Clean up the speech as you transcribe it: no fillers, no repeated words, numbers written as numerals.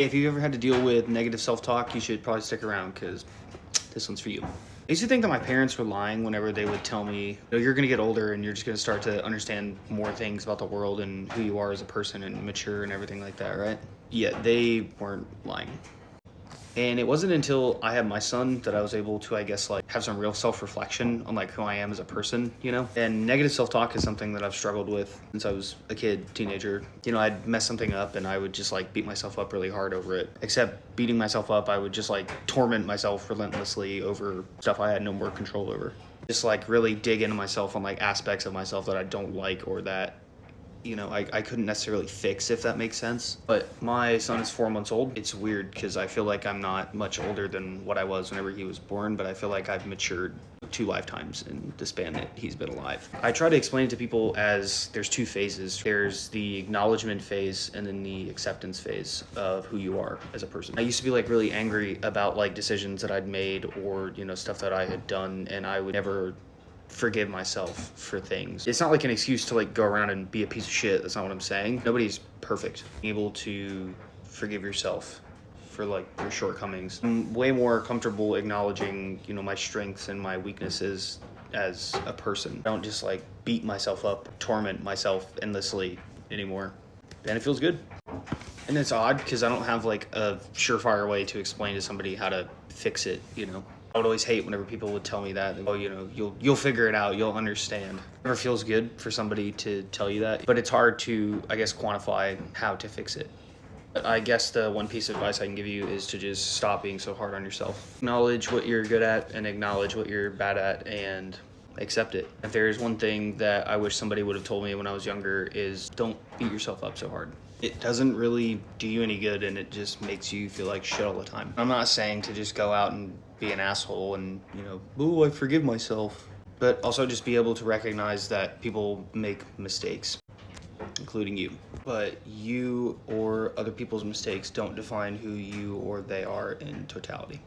If you've ever had to deal with negative self-talk, you should probably stick around because this one's for you. I used to think that my parents were lying whenever they would tell me, you're going to get older and you're just going to start to understand more things about the world and who you are as a person and mature and everything like that, right? Yeah, they weren't lying. And it wasn't until I had my son that I was able to, I guess, like have some real self-reflection on like who I am as a person, And negative self-talk is something that I've struggled with since I was a kid, teenager. I'd mess something up and I would just like beat myself up really hard over it. Except beating myself up, I would just like torment myself relentlessly over stuff I had no more control over. Just like really dig into myself on like aspects of myself that I don't like or that I couldn't necessarily fix, if that makes sense. But my son is 4 months old. It's weird because I feel like I'm not much older than what I was whenever he was born, but I feel like I've matured 2 lifetimes in the span that he's been alive. I try to explain it to people as there's 2 phases. There's the acknowledgement phase and then the acceptance phase of who you are as a person. I used to be like really angry about like decisions that I'd made or, stuff that I had done, and I would never forgive myself for things. It's not like an excuse to like go around and be a piece of shit. That's not what I'm saying. Nobody's perfect. Able to forgive yourself for like your shortcomings. I'm way more comfortable acknowledging, my strengths and my weaknesses as a person. I don't just like beat myself up, torment myself endlessly anymore. And it feels good. And it's odd because I don't have like a surefire way to explain to somebody how to fix it, I would always hate whenever people would tell me that, oh, you'll figure it out, you'll understand. It never feels good for somebody to tell you that, but it's hard to, I guess, quantify how to fix it. But I guess the one piece of advice I can give you is to just stop being so hard on yourself. Acknowledge what you're good at and acknowledge what you're bad at and accept it. If there is one thing that I wish somebody would have told me when I was younger is don't beat yourself up so hard. It doesn't really do you any good and it just makes you feel like shit all the time. I'm not saying to just go out and be an asshole and, I forgive myself. But also just be able to recognize that people make mistakes, including you. But you or other people's mistakes don't define who you or they are in totality.